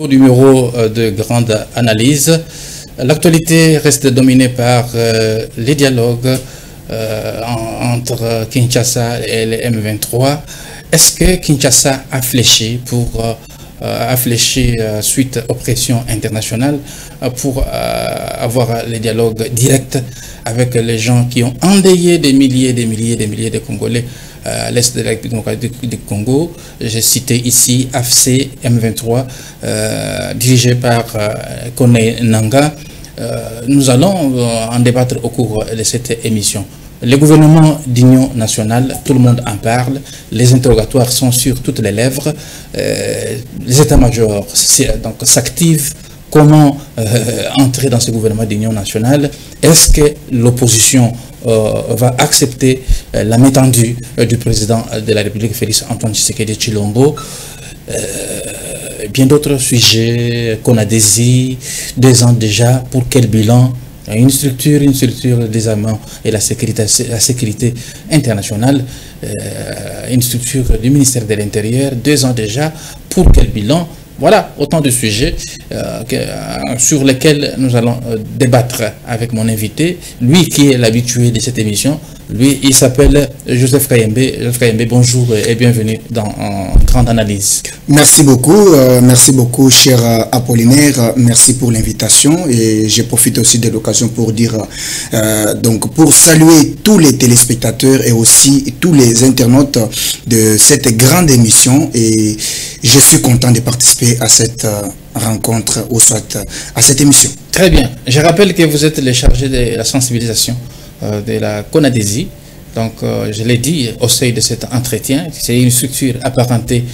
Numéro de grande analyse. L'actualité reste dominée par les dialogues entre Kinshasa et les M23. Est-ce que Kinshasa a fléchi suite aux pressions internationales pour avoir les dialogues directs avec les gens qui ont endeuillé des milliers de Congolais à l'est de la République démocratique du Congo? J'ai cité ici AFC M23, dirigé par Kone Nanga. Nous allons en débattre au cours de cette émission. Le gouvernement d'union nationale, tout le monde en parle, les interrogatoires sont sur toutes les lèvres, les états-majors s'activent. Comment entrer dans ce gouvernement d'union nationale? Est-ce que l'opposition va accepter la main tendue du président de la République, Félix Antoine Tshisekedi Tshilombo? Bien d'autres sujets qu'on a désiré 2 ans déjà. Pour quel bilan? Une structure des armements et la sécurité internationale, une structure du ministère de l'Intérieur, 2 ans déjà. Pour quel bilan? Voilà autant de sujets sur lesquels nous allons débattre avec mon invité, lui qui est l'habitué de cette émission. Lui, il s'appelle Joseph Kayembe. Joseph Kayembe, bonjour et bienvenue dans Grande Analyse. Merci beaucoup cher Apollinaire, merci pour l'invitation et je profite aussi de l'occasion pour dire, pour saluer tous les téléspectateurs et aussi tous les internautes de cette grande émission, et je suis content de participer à cette rencontre ou soit à cette émission. Très bien, je rappelle que vous êtes le chargé de la sensibilisation de la CONADESI. Donc, je l'ai dit au sein de cet entretien, c'est une structure apparentée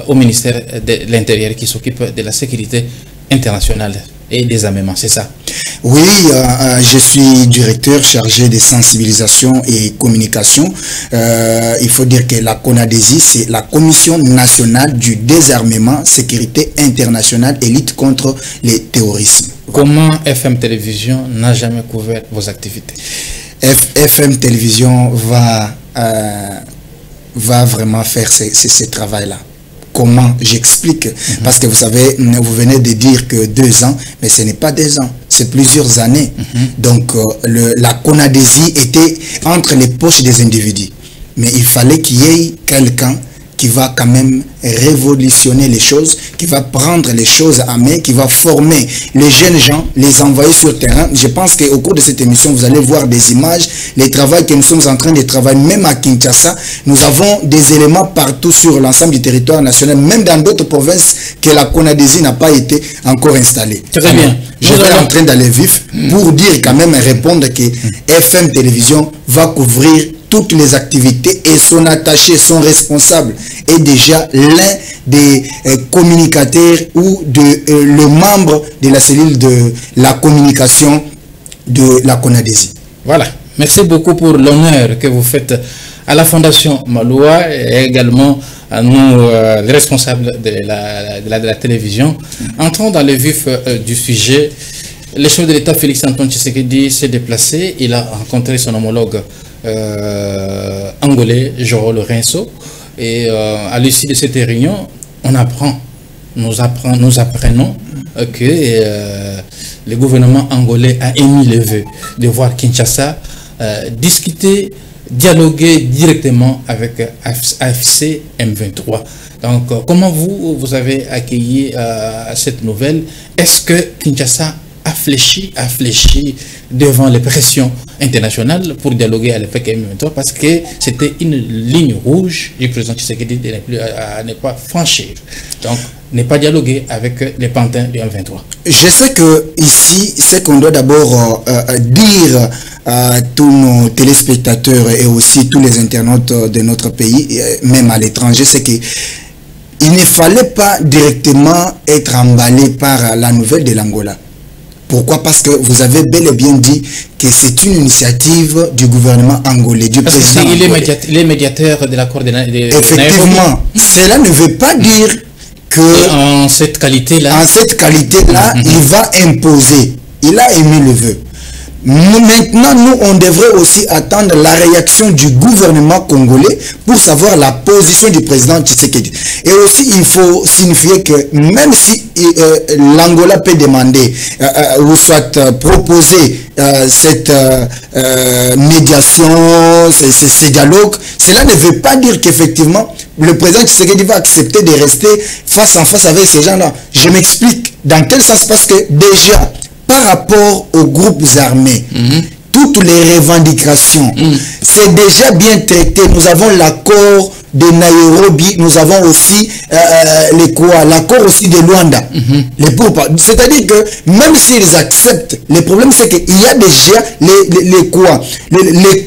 au ministère de l'Intérieur qui s'occupe de la sécurité internationale et des armements, c'est ça? Oui, je suis directeur chargé de sensibilisation et communication. Il faut dire que la CONADESI, c'est la Commission nationale du désarmement, sécurité internationale et lutte contre les terrorismes. Comment FM Télévision n'a jamais couvert vos activités? FM Télévision va vraiment faire ce travail-là. Comment? J'explique. Parce que vous savez, vous venez de dire que 2 ans, mais ce n'est pas 2 ans, c'est plusieurs années. Donc, la CONADESI était entre les poches des individus. Mais il fallait qu'il y ait quelqu'un qui va quand même révolutionner les choses, qui va prendre les choses à main, qui va former les jeunes gens, les envoyer sur le terrain. Je pense qu'au cours de cette émission, vous allez voir des images, les travaux que nous sommes en train de travailler, même à Kinshasa. Nous avons des éléments partout sur l'ensemble du territoire national, même dans d'autres provinces que la CONADESI n'a pas été encore installée. Très bien. Je vais en train d'aller vif pour dire quand même et répondre que FM Télévision va couvrir toutes les activités et son attaché, son responsable est déjà l'un des communicateurs ou le membre de la cellule de la communication de la CONADESI. Voilà, merci beaucoup pour l'honneur que vous faites à la Fondation Maloua et également à nous, les responsables de la télévision. Entrons dans le vif du sujet. Le chef de l'État Félix Antoine Tshisekedi s'est déplacé, il a rencontré son homologue angolais, João Lourenço, et à l'issue de cette réunion, nous apprenons que le gouvernement angolais a émis le vœu de voir Kinshasa discuter, dialoguer directement avec AFC M23. Donc, comment vous avez accueilli cette nouvelle? Est-ce que Kinshasa a fléchi devant les pressions internationales pour dialoguer avec M23, parce que c'était une ligne rouge du président Tshisekedi à ne pas franchir. Donc, ne pas dialoguer avec les pantins du M23. Je sais que ici, c'est qu'on doit d'abord dire à tous nos téléspectateurs et aussi tous les internautes de notre pays, même à l'étranger, c'est que il ne fallait pas directement être emballé par la nouvelle de l'Angola. Pourquoi? Parce que vous avez bel et bien dit que c'est une initiative du gouvernement angolais, du président angolais. Il est médiateur de l'accord de Nairobi. Effectivement, cela ne veut pas dire que en cette qualité-là, il va imposer. Il a émis le vœu. Maintenant, nous, on devrait aussi attendre la réaction du gouvernement congolais pour savoir la position du président Tshisekedi. Et aussi, il faut signifier que même si l'Angola peut demander ou soit proposer cette médiation, ces dialogues, cela ne veut pas dire qu'effectivement, le président Tshisekedi va accepter de rester face en face avec ces gens-là. Je m'explique. Dans quel sens? Parce que déjà, par rapport aux groupes armés, toutes les revendications, c'est déjà bien traité. Nous avons l'accord de Nairobi, nous avons aussi l'accord aussi de Luanda. C'est-à-dire que même s'ils acceptent, le problème c'est qu'il y a déjà les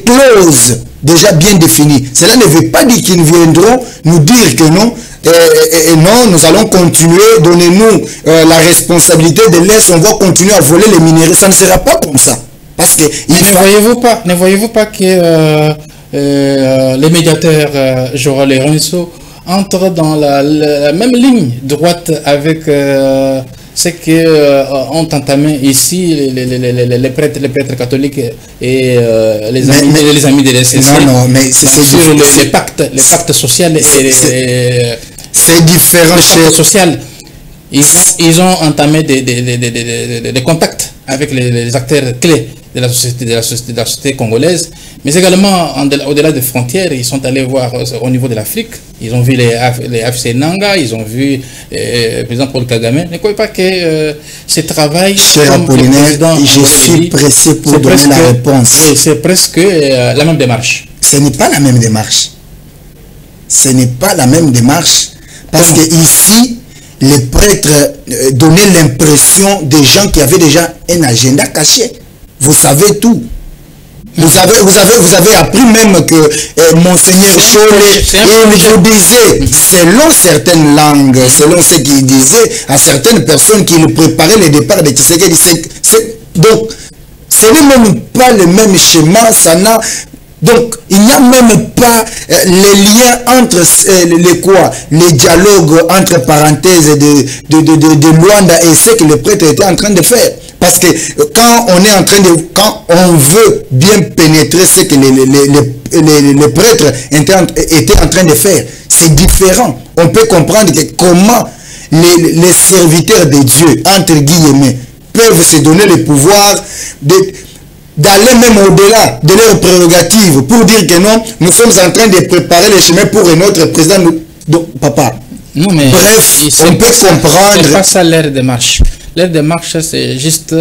clauses déjà bien définies. Cela ne veut pas dire qu'ils viendront nous dire que non. Et non, nous allons continuer, donnez-nous la responsabilité de l'Est, on va continuer à voler les minéraux. Ça ne sera pas comme ça. Parce que ne voyez-vous pas que les médiateurs Joël Lorenzo entrent dans la même ligne droite avec ce qu'ont entamé ici les prêtres catholiques et les amis de l'ESC sur les pactes sociaux et c'est différent chez social. Ils ont entamé des contacts avec les acteurs clés de la société congolaise, mais également au-delà des frontières. Ils sont allés voir au niveau de l'Afrique. Ils ont vu les AFC Nanga, ils ont vu le président Paul Kagame. Ne croyez pas que ce travail... Cher Apollinaire, je suis pressé pour donner la réponse. Oui, c'est presque la même démarche. Ce n'est pas la même démarche. Ce n'est pas la même démarche. Parce que ici, les prêtres donnaient l'impression des gens qui avaient déjà un agenda caché. Vous savez tout. Vous avez appris même que Monseigneur Cholé, il vous disait, selon certaines langues, selon ce qu'il disait à certaines personnes qui le préparaient le départ de Tshisekedi. Donc, ce n'est même pas le même schéma, ça n'a... Donc, il n'y a même pas les liens entre les dialogues entre parenthèses de Luanda et ce que le prêtre était en train de faire. Parce que quand on veut bien pénétrer ce que les prêtres étaient en train de faire, c'est différent. On peut comprendre que comment les serviteurs de Dieu, entre guillemets, peuvent se donner le pouvoir d'aller même au-delà de leurs prérogatives pour dire que non, nous sommes en train de préparer le chemin pour un autre président. Donc, papa, non, mais bref, on peut comprendre. C'est pas ça leur démarche. Leur démarche, c'est juste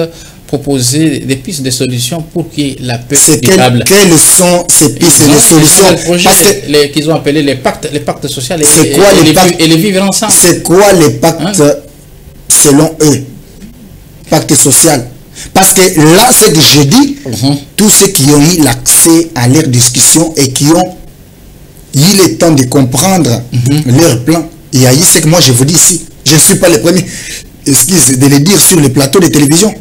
proposer des pistes de solutions pour que la paix soit durable. Quelles sont ces pistes de solutions? Parce qu'ils ont appelé les pactes sociaux et les vivre ensemble. C'est quoi les pactes selon eux? Pacte social. Parce que là, ce que je dis, tous ceux qui ont eu l'accès à leur discussion et qui ont eu le temps de comprendre leur plan, il y a eu ce que moi je vous dis ici. Je ne suis pas le premier, excuse de le dire sur le plateau de télévision.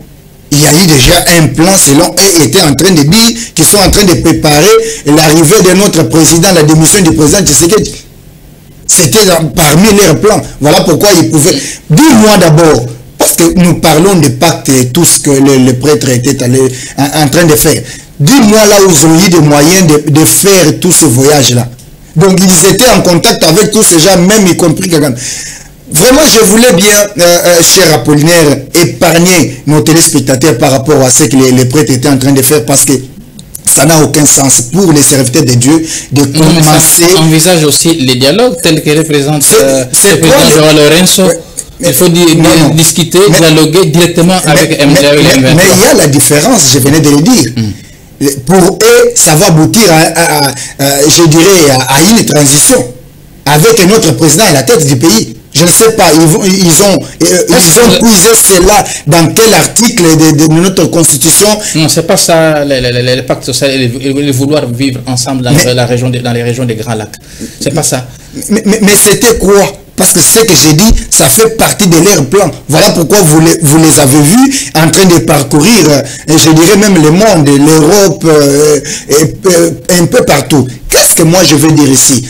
Il y a eu déjà un plan selon eux étaient en train de dire qu'ils sont en train de préparer l'arrivée de notre président, la démission du président Tshisekedi. C'était parmi leurs plans. Voilà pourquoi ils pouvaient... Dis-moi d'abord, parce que nous parlons de pacte et tout ce que le prêtre était en train de faire. Dis-moi là où ils ont eu des moyens de faire tout ce voyage-là. Donc ils étaient en contact avec tous ces gens, même y compris Kagame. Vraiment, je voulais bien, cher Apollinaire, épargner nos téléspectateurs par rapport à ce que les prêtres étaient en train de faire, parce que ça n'a aucun sens pour les serviteurs de Dieu de commencer... On envisage aussi les dialogues tels que représente le président Joël Lorenzo. Il faut discuter, dialoguer directement avec M23. Mais il y a la différence, je venais de le dire. Pour eux, ça va aboutir je dirais, à une transition avec un autre président à la tête du pays. Je ne sais pas, ils ont puisé cela dans quel article de notre constitution? Non, c'est pas ça, le pacte social et le vouloir vivre ensemble dans les régions des Grands Lacs. C'est pas ça. Mais c'était quoi? Parce que ce que j'ai dit, ça fait partie de leur plan. Voilà pourquoi vous les avez vus en train de parcourir, je dirais même le monde, l'Europe, un peu partout. Qu'est-ce que moi je veux dire ici?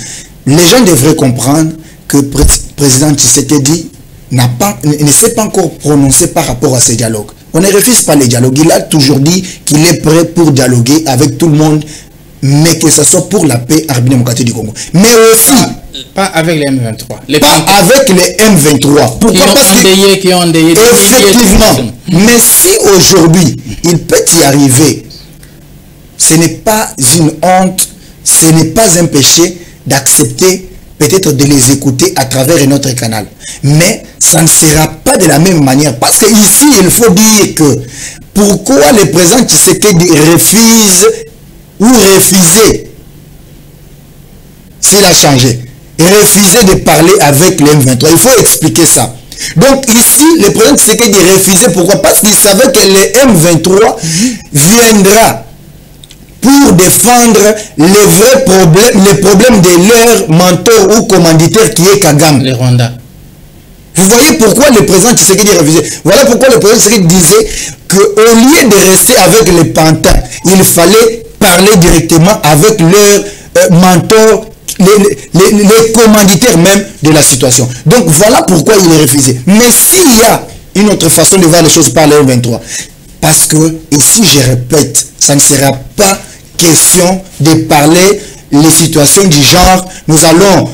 Les gens devraient comprendre que le président Tshisekedi ne s'est pas encore prononcé par rapport à ce dialogue. On ne refuse pas le dialogue. Il a toujours dit qu'il est prêt pour dialoguer avec tout le monde, mais que ce soit pour la paix en République démocratique du Congo. Mais aussi... Pas avec les M23. Pas avec les M23. Pourquoi? Parce qui ont endayé. Effectivement. Mais si aujourd'hui, il peut y arriver, ce n'est pas une honte, ce n'est pas un péché d'accepter, peut-être de les écouter à travers notre canal. Mais ça ne sera pas de la même manière. Parce que ici, il faut dire que pourquoi le président Tshisekedi refuse ou refuser, s'il a changé, refuser de parler avec les M23. Il faut expliquer ça. Donc ici, le président Tshisekedi refusait. Pourquoi? Parce qu'il savait que les M23 viendra pour défendre les vrais problèmes, les problèmes de leur mentor ou commanditaire qui est Kagame. Les Rwandais. Vous voyez pourquoi le président Tshisekedi refusait. Voilà pourquoi le président Tshisekedi disait qu'au lieu de rester avec les pantins, il fallait parler directement avec leur mentor, les commanditaires même de la situation. Donc voilà pourquoi il est refusé. Mais s'il y a une autre façon de voir les choses par les M23, parce que ici je répète, ça ne sera pas question de parler les situations du genre, nous allons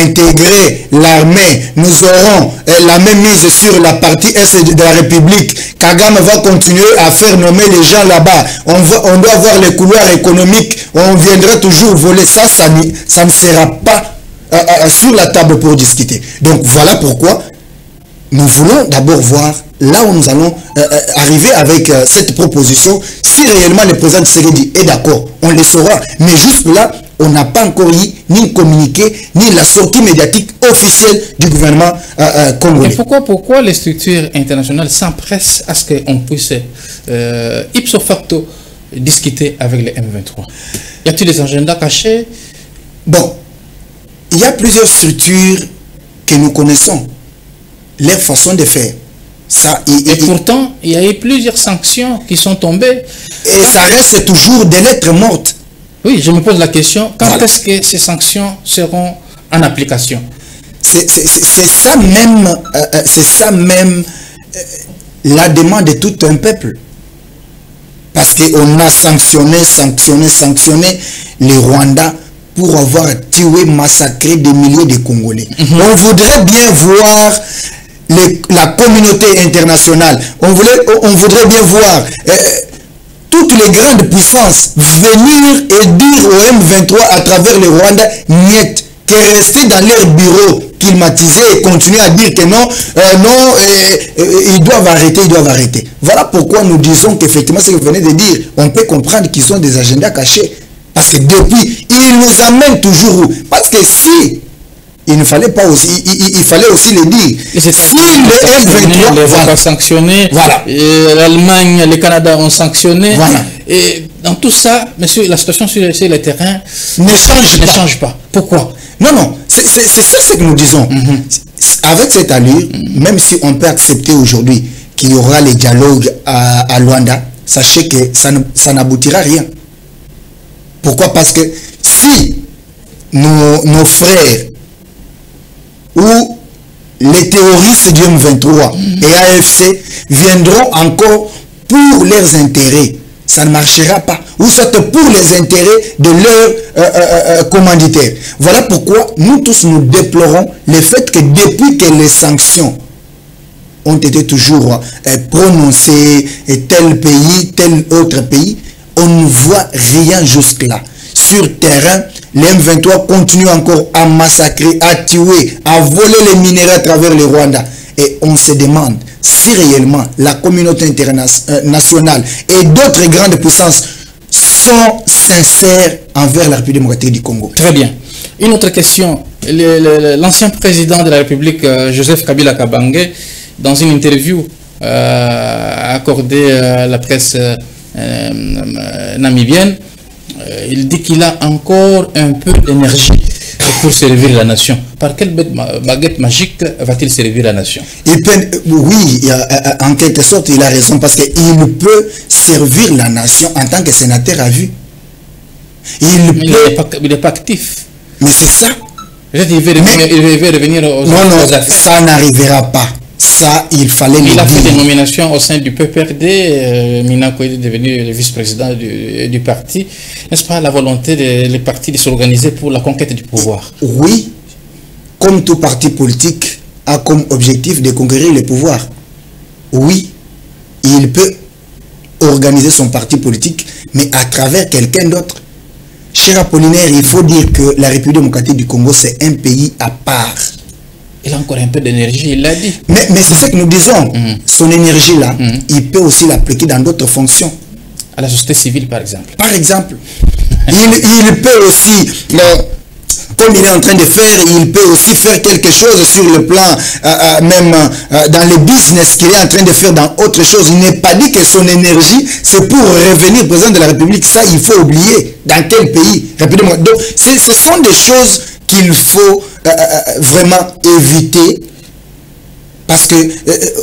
intégrer l'armée, nous aurons la même mise sur la partie est de la République, Kagame va continuer à faire nommer les gens là-bas, on doit voir les couloirs économiques, on viendra toujours voler, ça ne sera pas sur la table pour discuter. Donc voilà pourquoi nous voulons d'abord voir là où nous allons arriver avec cette proposition. Si réellement le président Tshisekedi est d'accord, on le saura. Mais juste là, on n'a pas encore eu ni le communiqué, ni la sortie médiatique officielle du gouvernement congolais. Et pourquoi les structures internationales s'empressent à ce qu'on puisse ipso facto discuter avec les M23? Y a-t-il des agendas cachés? Bon, il y a plusieurs structures que nous connaissons. Leur façon de faire. Ça, et pourtant, il y a eu plusieurs sanctions qui sont tombées. Et ça reste toujours des lettres mortes. Oui, je me pose la question, quand est-ce que ces sanctions seront en application? C'est ça même la demande de tout un peuple. Parce qu'on a sanctionné les Rwandais pour avoir tué, massacré des milliers de Congolais. On voudrait bien voir la communauté internationale, on voudrait bien voir toutes les grandes puissances venir et dire au M23 à travers le Rwanda, niet, que rester dans leur bureau climatisé et continuer à dire que non, ils doivent arrêter. Voilà pourquoi nous disons qu'effectivement, ce que vous venez de dire, on peut comprendre qu'ils ont des agendas cachés. Parce que depuis, ils nous amènent toujours où? Parce que si il ne fallait pas aussi, il fallait aussi le dire. Si le M23 ont sanctionné, voilà. L'Allemagne, le Canada ont sanctionné, voilà. Et dans tout ça, monsieur, la situation sur le terrain ne change pas. Pourquoi? Non, c'est ça ce que nous disons. Avec cette allure, même si on peut accepter aujourd'hui qu'il y aura les dialogues à Luanda, sachez que ça n'aboutira à rien. Pourquoi? Parce que si nos frères ou les terroristes du M23 et AFC viendront encore pour leurs intérêts, ça ne marchera pas. Ou soit pour les intérêts de leurs commanditaires. Voilà pourquoi nous tous nous déplorons le fait que depuis que les sanctions ont été toujours prononcées, et tel pays, tel autre pays, on ne voit rien jusque-là. Sur terrain, les M23 continuent encore à massacrer, à tuer, à voler les minéraux à travers le Rwanda. Et on se demande si réellement la communauté internationale et d'autres grandes puissances sont sincères envers la République démocratique du Congo. Très bien. Une autre question. L'ancien président de la République, Joseph Kabila Kabange, dans une interview accordée à la presse namibienne, il dit qu'il a encore un peu d'énergie pour servir la nation. Par quelle baguette magique va-t-il servir la nation? Oui, en quelque sorte, il a raison, parce qu'il peut servir la nation en tant que sénateur à vue. Il n'est pas actif. Mais c'est ça. Il veut revenir aux Non, ça n'arrivera pas. Ça, il fallait le dire. Il a fait des nominations au sein du PPRD. Minako est devenu le vice-président du parti. N'est-ce pas la volonté des partis de s'organiser pour la conquête du pouvoir? Oui, comme tout parti politique a comme objectif de conquérir le pouvoir. Oui, il peut organiser son parti politique, mais à travers quelqu'un d'autre. Cher Apollinaire, il faut dire que la République démocratique du Congo, c'est un pays à part. Il a encore un peu d'énergie, il l'a dit. Mais c'est ce que nous disons. Son énergie-là, il peut aussi l'appliquer dans d'autres fonctions. À la société civile, par exemple. Par exemple. il peut aussi, comme il est en train de faire, il peut aussi faire quelque chose sur le plan, même dans le business qu'il est en train de faire dans autre chose. Il n'est pas dit que son énergie, c'est pour revenir président de la République. Ça, il faut oublier. Dans quel pays? Donc, ce sont des choses qu'il faut vraiment éviter, parce que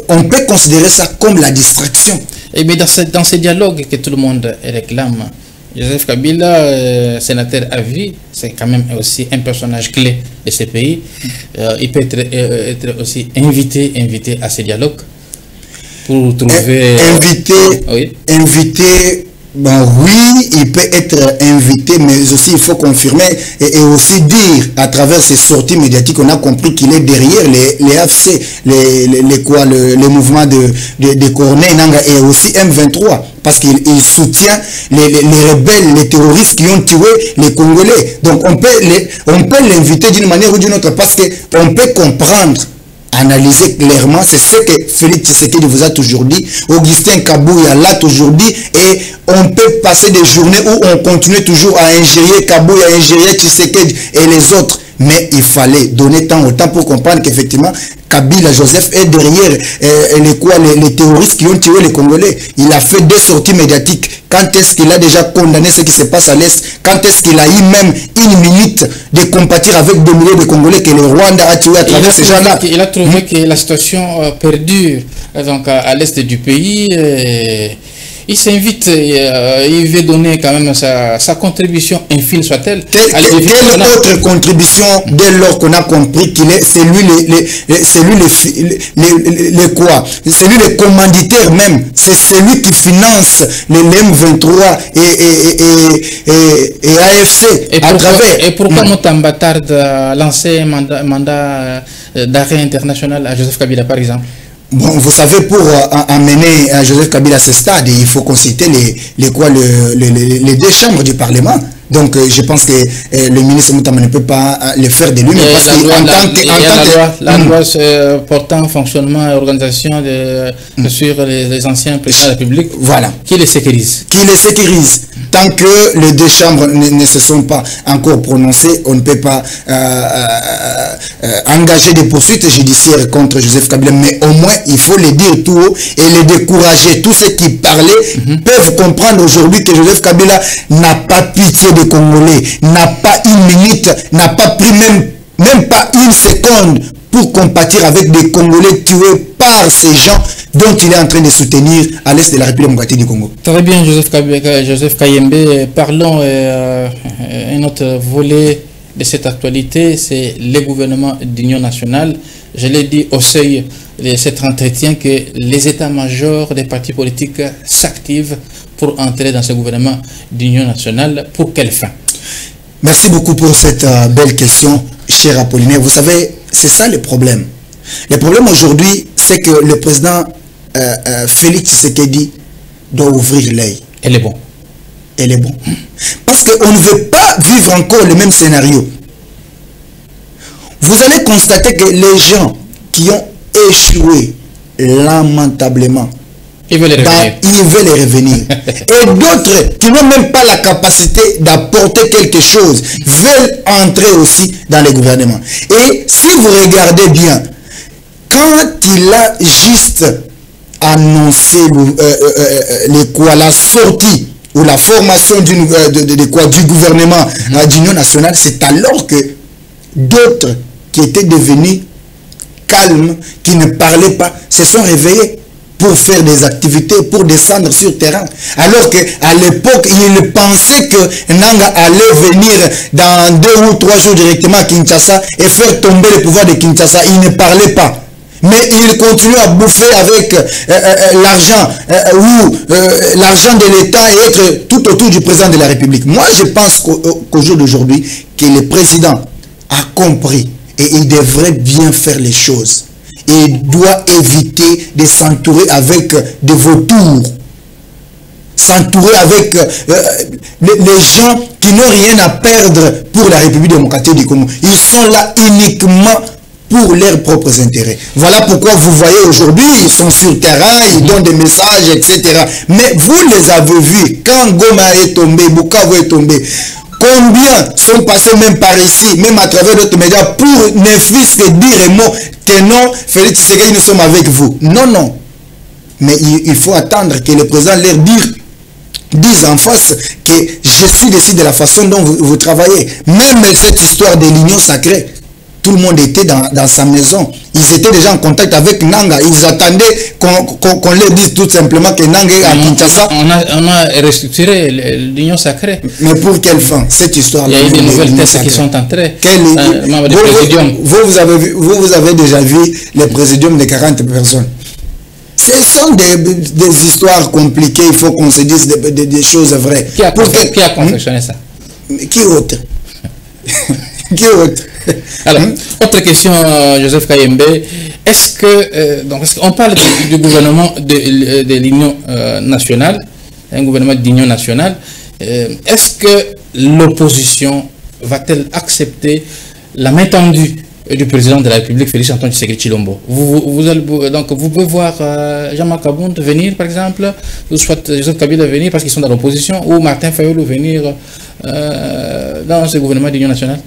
on peut considérer ça comme la distraction. Et bien dans ces dialogues que tout le monde réclame, Joseph Kabila, sénateur à vie, c'est quand même aussi un personnage clé de ce pays. Il peut être aussi invité à ces dialogues pour trouver... Invité, bon, oui, il peut être invité, mais aussi il faut confirmer et aussi dire à travers ses sorties médiatiques, on a compris qu'il est derrière les AFC, les mouvements de Corneille Nangaa et aussi M23, parce qu'il soutient les rebelles, les terroristes qui ont tué les Congolais. Donc on peut l'inviter d'une manière ou d'une autre, parce qu'on peut comprendre, analyser clairement, c'est ce que Félix Tshisekedi vous a toujours dit, Augustin Kabouya l'a toujours dit, et on peut passer des journées où on continue toujours à ingérer Kabouya, à ingérer Tshisekedi et les autres, mais il fallait donner temps au temps pour comprendre qu'effectivement Kabila Joseph est derrière les terroristes qui ont tué les Congolais. Il a fait des sorties médiatiques. Quand est-ce qu'il a déjà condamné ce qui se passe à l'Est? Quand est-ce qu'il a eu même une minute de compatir avec des milliers de Congolais que le Rwanda a tué à travers ces gens-là? Il a trouvé que la situation perdure donc, à l'Est du pays. Il s'invite, il veut donner quand même sa contribution, infime soit-elle. Quelle autre contribution dès lors qu'on a compris qu'il est, c'est lui le commanditaire même, c'est celui qui finance les M23 et AFC à travers. Et pourquoi Mutamba tarde à lancer un mandat d'arrêt international à Joseph Kabila par exemple? Bon, vous savez, pour amener Joseph Kabila à ce stade, il faut consulter les deux chambres du Parlement. Donc, je pense que le ministre Moutama ne peut pas le faire de lui-même. Parce la loi portant fonctionnement et organisation sur les anciens présidents de la République, voilà, qui les sécurise. Qui les sécurise. Tant que les deux chambres ne se sont pas encore prononcées, on ne peut pas engager des poursuites judiciaires contre Joseph Kabila. Mais au moins, il faut le dire tout haut et les décourager. Tous ceux qui parlaient peuvent comprendre aujourd'hui que Joseph Kabila n'a pas pitié des Congolais, n'a pas une minute, n'a pas pris même pas une seconde pour compatir avec des Congolais tués par ces gens dont il est en train de soutenir à l'est de la République démocratique du Congo. Très bien, Joseph Kayembe. Parlons un autre volet de cette actualité, c'est le gouvernement d'union nationale. Je l'ai dit au seuil de cet entretien que les états-majors des partis politiques s'activent pour entrer dans ce gouvernement d'union nationale. Pour quelle fin? Merci beaucoup pour cette belle question, cher Apollinaire. Vous savez, c'est ça le problème. Le problème aujourd'hui, c'est que le président Félix Tshisekedi doit ouvrir l'œil. Elle est bon. Elle est bon. Parce qu'on ne veut pas vivre encore le même scénario. Vous allez constater que les gens qui ont échoué lamentablement, ils veulent revenir. Et d'autres qui n'ont même pas la capacité d'apporter quelque chose veulent entrer aussi dans le gouvernement. Et si vous regardez bien, quand il a juste annoncé la sortie ou la formation du gouvernement d'union nationale, c'est alors que d'autres qui étaient devenus calmes, qui ne parlaient pas, se sont réveillés pour faire des activités, pour descendre sur le terrain. Alors qu'à l'époque, il pensait que Nanga allait venir dans 2 ou 3 jours directement à Kinshasa et faire tomber le pouvoir de Kinshasa. Il ne parlait pas. Mais il continue à bouffer avec l'argent l'argent de l'État et être tout autour du président de la République. Moi, je pense qu'au jour d'aujourd'hui, que le président a compris et il devrait bien faire les choses. Et il doit éviter de s'entourer avec des vautours. S'entourer avec les gens qui n'ont rien à perdre pour la République démocratique du Congo. Ils sont là uniquement pour leurs propres intérêts. Voilà pourquoi vous voyez aujourd'hui, ils sont sur le terrain, ils donnent des messages, etc. Mais vous les avez vus, quand Goma est tombé, Bukavu est tombé, combien sont passés même par ici, même à travers d'autres médias, pour ne fût-ce que dire un mot, tenons, Félix Tshisekedi, nous sommes avec vous. Non, non. Mais il faut attendre que le président leur dise en face que je suis déçu de la façon dont vous travaillez. Même cette histoire de l'union sacrée, tout le monde était dans sa maison. Ils étaient déjà en contact avec Nanga. Ils attendaient qu'on leur dise tout simplement que Nanga est à Kinshasa. On a restructuré l'union sacrée. Mais pour quelle fin, cette histoire-là? Il y a eu des nouvelles tests qui sont entrées. Vous avez déjà vu les présidiums de 40 personnes. Ce sont des histoires compliquées. Il faut qu'on se dise des choses vraies. Qui a confectionné ça? Qui autre? Qui autre? Alors, autre question, Joseph Kayembe. Est-ce que, donc, on parle du gouvernement de l'Union nationale, un gouvernement d'union nationale, est-ce que l'opposition va-t-elle accepter la main tendue du président de la République, Félix Antoine Tshisekedi Tshilombo? Donc, vous pouvez voir Jean-Marc Abound venir, par exemple, ou soit Joseph Kabila venir parce qu'ils sont dans l'opposition, ou Martin Fayulu venir dans ce gouvernement d'union nationale?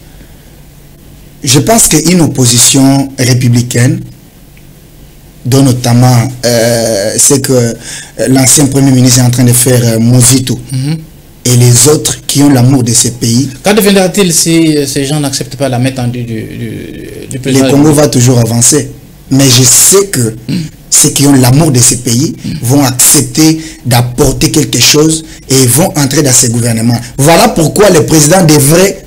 Je pense qu'une opposition républicaine, dont notamment ce que l'ancien Premier ministre est en train de faire, Mozito, et les autres qui ont l'amour de ces pays. Quand deviendra-t-il si ces gens n'acceptent pas la main tendue du président? Le Congo va toujours avancer. Mais je sais que ceux qui ont l'amour de ces pays vont accepter d'apporter quelque chose et vont entrer dans ces gouvernements. Voilà pourquoi le président devrait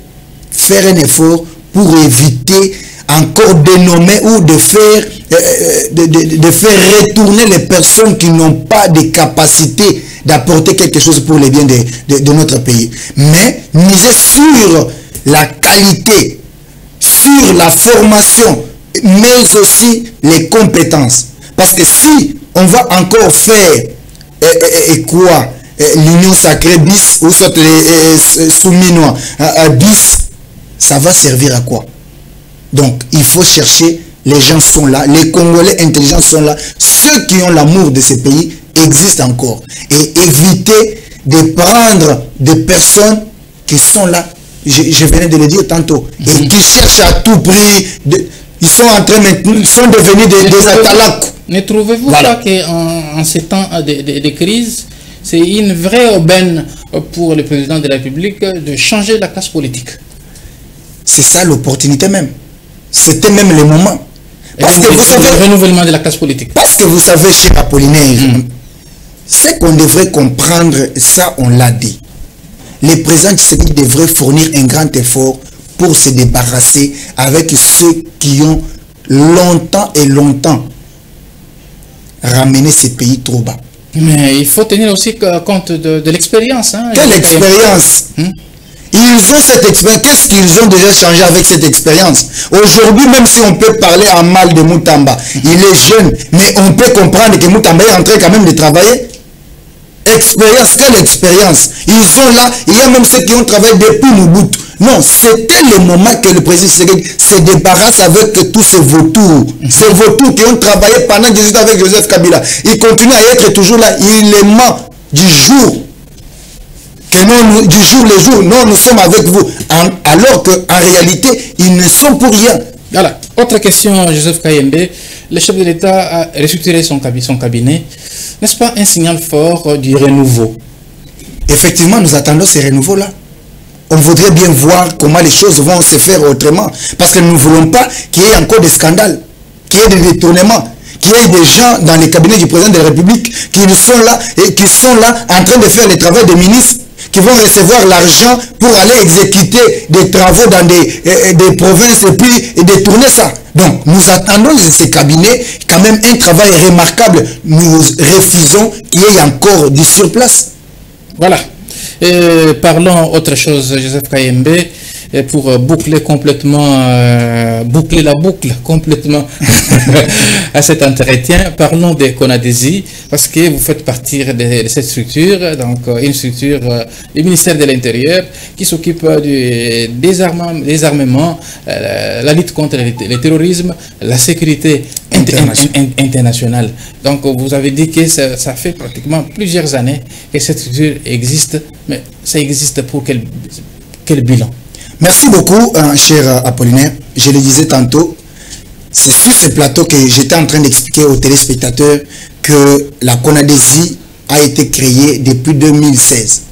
faire un effort pour éviter encore de nommer ou de faire retourner les personnes qui n'ont pas de capacité d'apporter quelque chose pour le bien de notre pays. Mais miser sur la qualité, sur la formation, mais aussi les compétences. Parce que si on va encore faire l'union sacrée bis, ou soit les souminois bis, ça va servir à quoi? Donc, il faut chercher, les gens sont là, les Congolais intelligents sont là, ceux qui ont l'amour de ces pays existent encore. Et éviter de prendre des personnes qui sont là, je venais de le dire tantôt, et qui cherchent à tout prix, ils sont en train maintenant, ils sont devenus des atalacs. Ne trouvez-vous pas qu'en ces temps de crise, c'est une vraie aubaine pour le président de la République de changer la classe politique? C'est ça l'opportunité même. C'était même le moment. Parce que vous savez, le renouvellement de la classe politique. Parce que vous savez, cher Apollinaire, c'est qu'on devrait comprendre, ça on l'a dit. Le président Tshisekedi devrait fournir un grand effort pour se débarrasser avec ceux qui ont longtemps ramené ces pays trop bas. Mais il faut tenir aussi compte de l'expérience. Hein. Quelle expérience? Ils ont cette expérience. Qu'est-ce qu'ils ont déjà changé avec cette expérience? Aujourd'hui, même si on peut parler en mal de Moutamba, il est jeune, mais on peut comprendre que Moutamba est en train quand même de travailler. Expérience, quelle expérience? Ils sont là, il y a même ceux qui ont travaillé depuis Mobutu. Non, c'était le moment que le président se débarrasse avec tous ces vautours. Ces vautours qui ont travaillé pendant 18 ans avec Joseph Kabila. Ils continuent à être toujours là. Il les ment du jour. Que non, du jour le jour, non, nous sommes avec vous. Alors qu'en réalité, ils ne sont pour rien. Voilà. Autre question, Joseph Kayembe. Le chef de l'État a restructuré son cabinet. N'est-ce pas un signal fort du renouveau? Effectivement, nous attendons ces renouveaux-là. On voudrait bien voir comment les choses vont se faire autrement. Parce que nous ne voulons pas qu'il y ait encore des scandales, qu'il y ait des détournements, qu'il y ait des gens dans les cabinets du président de la République qui sont là et qui sont là en train de faire le travail des ministres. qui vont recevoir l'argent pour aller exécuter des travaux dans des provinces et puis détourner ça. Donc, nous attendons de ces cabinets quand même un travail remarquable. Nous refusons qu'il y ait encore du surplace. Voilà. Et parlons autre chose, Joseph Kayembe, pour boucler complètement, boucler la boucle complètement à cet entretien. Parlons des CONADESI, parce que vous faites partie de cette structure, donc une structure du ministère de l'Intérieur qui s'occupe du désarmement, la lutte contre le terrorisme, la sécurité internationale. Donc vous avez dit que ça fait pratiquement plusieurs années que cette structure existe, mais ça existe pour quel bilan? Merci beaucoup, cher Apollinaire. Je le disais tantôt, c'est sur ce plateau que j'étais en train d'expliquer aux téléspectateurs que la CONADESI a été créée depuis 2016.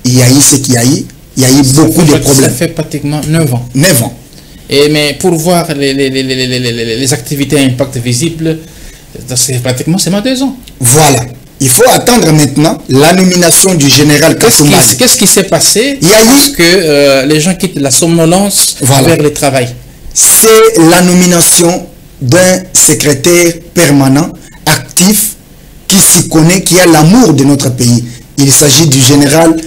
Il y a eu ce qu'il y a eu. Il y a eu beaucoup de problèmes. Ça fait pratiquement 9 ans. 9 ans. Mais pour voir les activités à impact visible, c'est pratiquement seulement 2 ans. Voilà. Il faut attendre maintenant la nomination du général Kassoumali. Qu'est-ce qui s'est passé? Il y a eu que les gens quittent la somnolence vers le travail. C'est la nomination d'un secrétaire permanent, actif, qui s'y connaît, qui a l'amour de notre pays. Il s'agit du général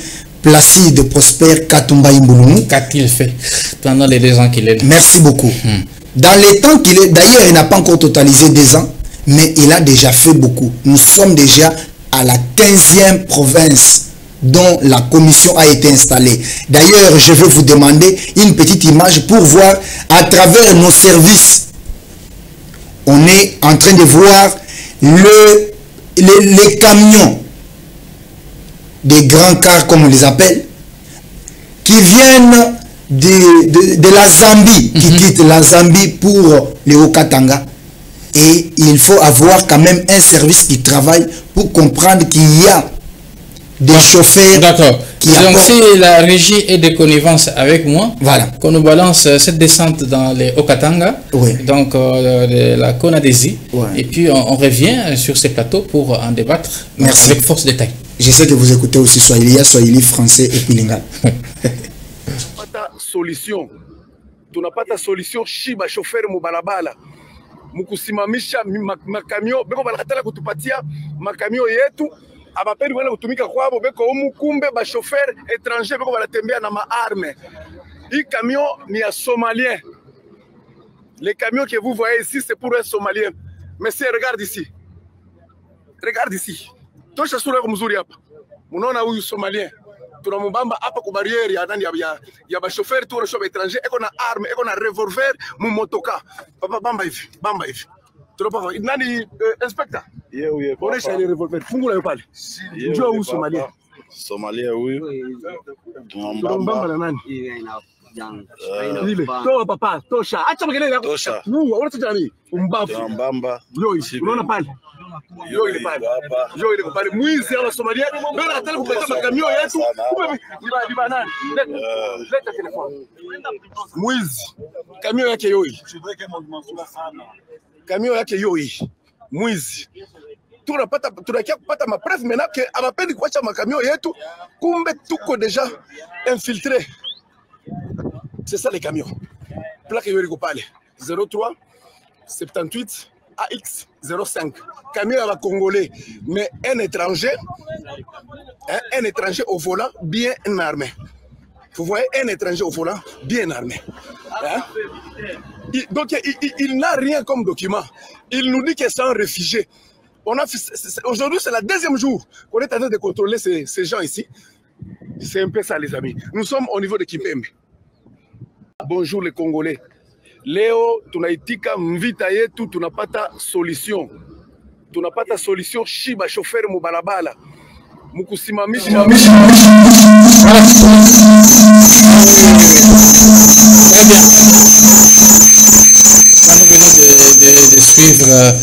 Placide Prosper Katumba Imbouloumou. Qu'a-t-il fait pendant les 2 ans qu'il est là? Merci beaucoup. Dans les temps qu'il est, d'ailleurs, il n'a pas encore totalisé 2 ans, mais il a déjà fait beaucoup. Nous sommes déjà à la 15e province dont la commission a été installée. D'ailleurs, je vais vous demander une petite image pour voir à travers nos services. On est en train de voir les camions, des grands cars comme on les appelle, qui viennent de la Zambie, qui quittent la Zambie pour le Haut-Katanga. Et il faut avoir quand même un service qui travaille pour comprendre qu'il y a des chauffeurs. D'accord. Donc si la régie est de connivence avec moi, voilà, qu'on nous balance cette descente dans les Haut-Katanga, oui, donc la CONADESI, oui, et puis on revient sur ces plateaux pour en débattre avec force de taille. Je sais que vous écoutez aussi Swahili, français et puis lingala. Solution. Tunapata solution shiba chauffeur mubalabala. Mukusimamisha makamio beko balakatala kutupatia makamio yetu abapendi wale kutumika kwabo beko umukumbe ba chauffeur étranger beko balatembea na maarme. Hii camion ni ya Somalien. Les camions que vous voyez ici c'est pour un Somalien. Monsieur, regarde ici. Regarde ici. Tosha sura yako mzuri hapa. Munaona huyu Somalien. Tunamubamba hapa kwa barriere ya nani ya ba chauffeur tu na étranger eko na arme eko na revolver mu motoka. Papa bamba hivi. Tunapa nani inspector? Yeye onesha ile revolver. Fungula yo pale. Njoo huyu Somalia. Somalia huyu. Tunambamba na nani? Ile. Toa papa, tosha. Acha makelele yako. Tosha. Mungu, unaona nini? Umbavu. Tunambamba. Unaona pale? Yo ile pale. Yo ile pale. Mwizi ala Somalia. Mbona ataka kupata makamio yetu? Kumbe nani? Leta telefoni. Mwizi. Kamio yake yoi. Kamio yake yoi. Mwizi. Tunakia kupata mapreuve maintenant que abapendi kuacha makamio yetu, kumbe tuko déjà infiltré. C'est ça les camions. Plaque yoi pale. 03 78 AX 05. Camion à Congolais, mais un étranger au volant bien armé. Vous voyez, un étranger au volant bien armé. Hein? Donc il n'a rien comme document. Il nous dit que c'est un réfugié. Aujourd'hui, c'est le 2e jour qu'on est en train de contrôler ces gens ici. C'est un peu ça, les amis. Nous sommes au niveau de Kimpembe. Bonjour les Congolais. Leo tunaitika mvita yetu, tunapata solution. Tunapata solution shiba chauffeur mubalabala. Mukusimamisha. Très bien. Nous venons de suivre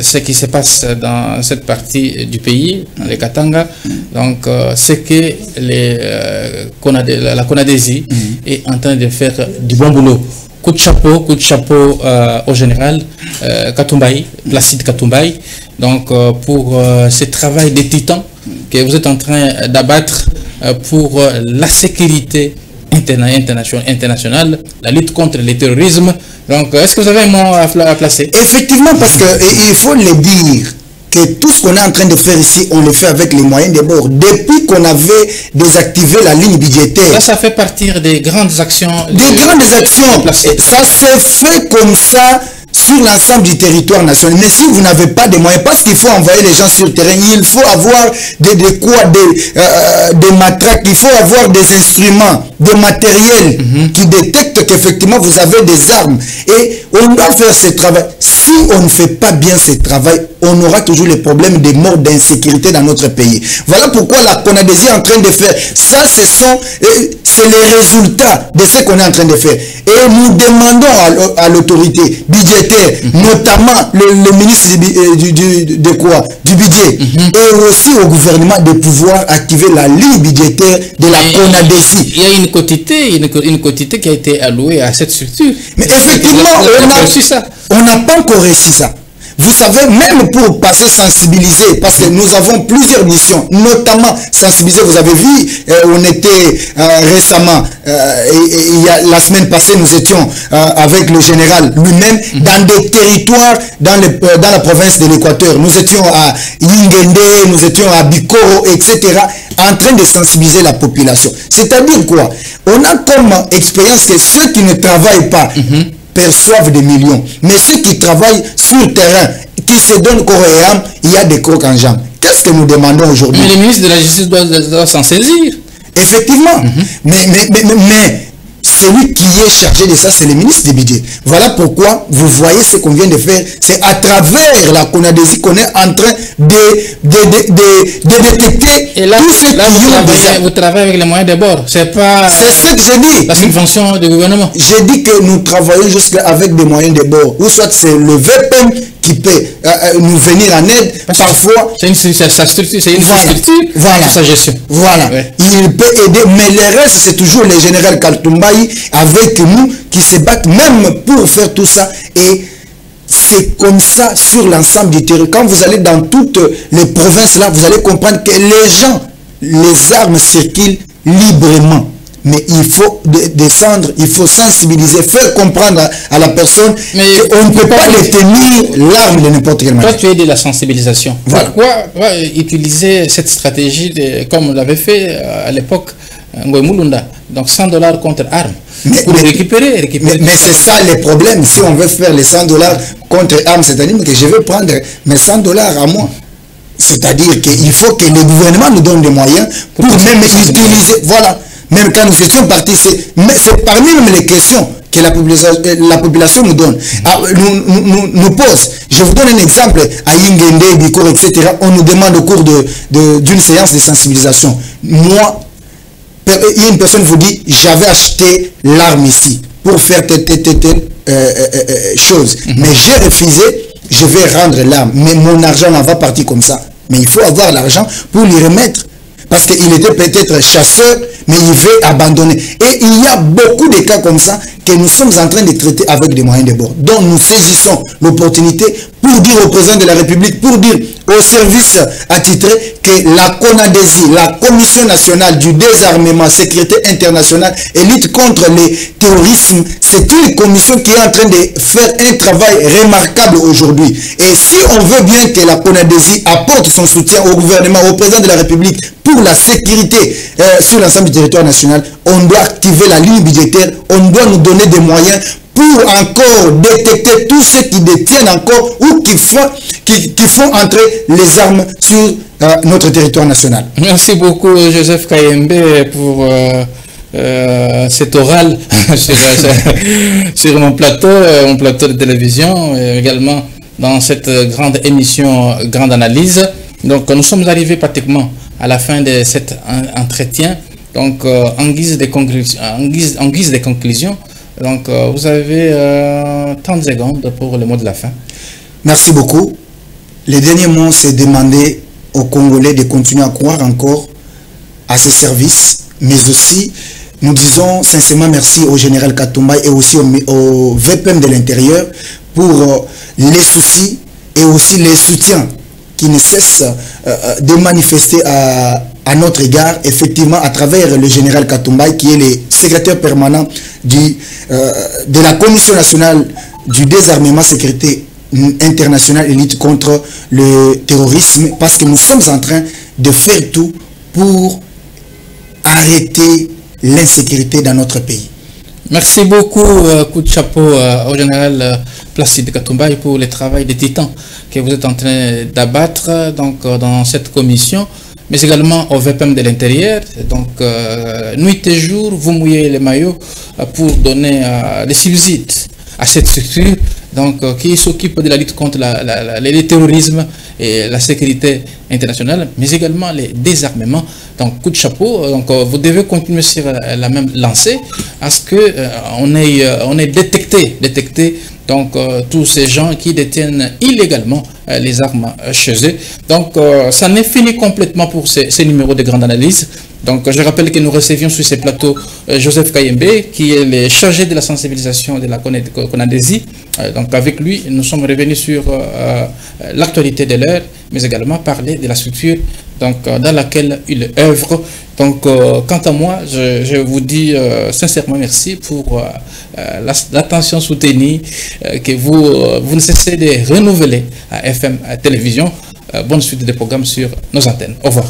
ce qui se passe dans cette partie du pays, dans les Katanga. Donc, c'est que la CONADESI est en train de faire du bon boulot. Coup de chapeau au général Katumbaï, Placide Katumbaï. Donc, pour ce travail des titans que vous êtes en train d'abattre pour la sécurité internationale, la lutte contre le terrorisme. Donc, est-ce que vous avez un mot à placer? Effectivement, parce qu'il faut le dire, que tout ce qu'on est en train de faire ici, on le fait avec les moyens de bord. Depuis qu'on avait désactivé la ligne budgétaire. Ça fait partie des grandes actions. Des grandes actions. Ça s'est fait comme ça sur l'ensemble du territoire national. Mais si vous n'avez pas de moyens, parce qu'il faut envoyer les gens sur le terrain, il faut avoir des matraques, il faut avoir des instruments, des matériels qui détectent qu'effectivement vous avez des armes. Et on doit faire ce travail. Si on ne fait pas bien ce travail, on aura toujours les problèmes de mort, d'insécurité dans notre pays. Voilà pourquoi la CONADESI est en train de faire. Ça, c'est les résultats de ce qu'on est en train de faire. Et nous demandons à l'autorité budgétaire, notamment le ministre du budget, et aussi au gouvernement de pouvoir activer la ligne budgétaire de la CONADESI. Il y a une quantité qui a été allouée à cette structure. Mais effectivement, on n'a pas encore réussi ça. Vous savez, même pour passer sensibiliser, parce que nous avons plusieurs missions, notamment sensibiliser, vous avez vu, on était récemment, la semaine passée, nous étions avec le général lui-même dans des territoires, dans la province de l'Équateur. Nous étions à Yingende, nous étions à Bikoro, etc., en train de sensibiliser la population. C'est-à-dire quoi? On a comme expérience que ceux qui ne travaillent pas, perçoivent des millions. Mais ceux qui travaillent sur le terrain, qui se donnent corps et âme, il y a des crocs en jambes. Qu'est-ce que nous demandons aujourd'hui? Mais le ministre de la Justice doit s'en saisir. Effectivement. Mais celui qui est chargé de ça, c'est le ministre du budget. Voilà pourquoi vous voyez ce qu'on vient de faire. C'est à travers la CONADESI qu'on est en train de détecter et là, tout ce qui vous travaillez avec les moyens de bord. C'est ce que j'ai dit. La subvention du gouvernement. J'ai dit que nous travaillons juste avec des moyens de bord. Ou soit c'est le VPM qui peut nous venir en aide. Parfois, c'est une structure, voilà. Sa gestion. Voilà. Ouais. Il peut aider, mais le reste, c'est toujours le général Kaltumbaï avec nous qui se battent même pour faire tout ça. Et c'est comme ça sur l'ensemble du territoire. Quand vous allez dans toutes les provinces là, vous allez comprendre que les gens, les armes circulent librement. Mais il faut descendre, il faut sensibiliser, faire comprendre à la personne qu'on ne peut pas détenir l'arme de n'importe quelle manière. Toi, tu es de la sensibilisation. Voilà. Pourquoi utiliser cette stratégie comme on l'avait fait à l'époque Ngouemulunda, donc $100 contre armes, pour récupérer. Mais c'est ça le problème. Si on veut faire les $100 contre armes, c'est-à-dire que je vais prendre mes $100 à moi. C'est-à-dire qu'il faut que le gouvernement nous donne des moyens pour même utiliser. Voilà. Même quand nous faisons partie, c'est parmi même les questions que la population nous donne, nous pose. Je vous donne un exemple. À Yingende, Bikoro, etc., on nous demande au cours d'une séance de sensibilisation. Moi, une personne vous dit, j'avais acheté l'arme ici pour faire telle chose. Mais j'ai refusé, je vais rendre l'arme. Mais mon argent va partir comme ça. Mais il faut avoir l'argent pour lui remettre. Parce qu'il était peut-être chasseur, mais il veut abandonner. Et il y a beaucoup de cas comme ça que nous sommes en train de traiter avec des moyens de bord. Donc nous saisissons l'opportunité pour dire au président de la République, pour dire aux services attitrés que la CONADESI, la Commission nationale du désarmement, sécurité internationale et lutte contre le terrorisme, c'est une commission qui est en train de faire un travail remarquable aujourd'hui. Et si on veut bien que la CONADESI apporte son soutien au gouvernement, au président de la République, pour la sécurité sur l'ensemble du territoire national, on doit activer la ligne budgétaire, on doit nous donner des moyens pour encore détecter tous ceux qui détiennent encore ou qui font entrer les armes sur notre territoire national. Merci beaucoup Joseph Kayembe pour cet oral sur mon plateau de télévision, également dans cette grande émission, grande analyse. Donc nous sommes arrivés pratiquement à la fin de cet entretien. Donc en guise de conclusion, donc vous avez 30 secondes pour le mot de la fin. Merci beaucoup. Le dernier mot, c'est demander aux Congolais de continuer à croire encore à ces services, mais aussi nous disons sincèrement merci au général Katumbaï et aussi au VPM de l'intérieur pour les soucis et aussi les soutiens qui ne cessent de manifester à à notre égard, effectivement, à travers le général Katumbai, qui est le secrétaire permanent de la Commission nationale du désarmement, sécurité internationale et lutte contre le terrorisme, parce que nous sommes en train de faire tout pour arrêter l'insécurité dans notre pays. Merci beaucoup, coup de chapeau au général Placide Katumbai pour le travail de titan que vous êtes en train d'abattre donc dans cette commission, mais également au VPM de l'intérieur. Donc, nuit et jour, vous mouillez les maillots pour donner des subsides à cette structure donc, qui s'occupe de la lutte contre le terrorisme et la sécurité internationale, mais également les désarmements. Donc, coup de chapeau. Donc, vous devez continuer sur la même lancée à ce que on ait détecté donc tous ces gens qui détiennent illégalement les armes chez eux. Donc, ça n'est fini complètement pour ces numéros de grande analyse. Donc, je rappelle que nous recevions sur ces plateaux Joseph Kayembe, qui est le chargé de la sensibilisation de la CONADESI. Donc, avec lui, nous sommes revenus sur l'actualité de l'heure, mais également parler de la structure donc, dans laquelle il œuvre. Donc, quant à moi, je vous dis sincèrement merci pour l'attention soutenue que vous ne cessez de renouveler à FM Télévision. Bonne suite des programmes sur nos antennes. Au revoir.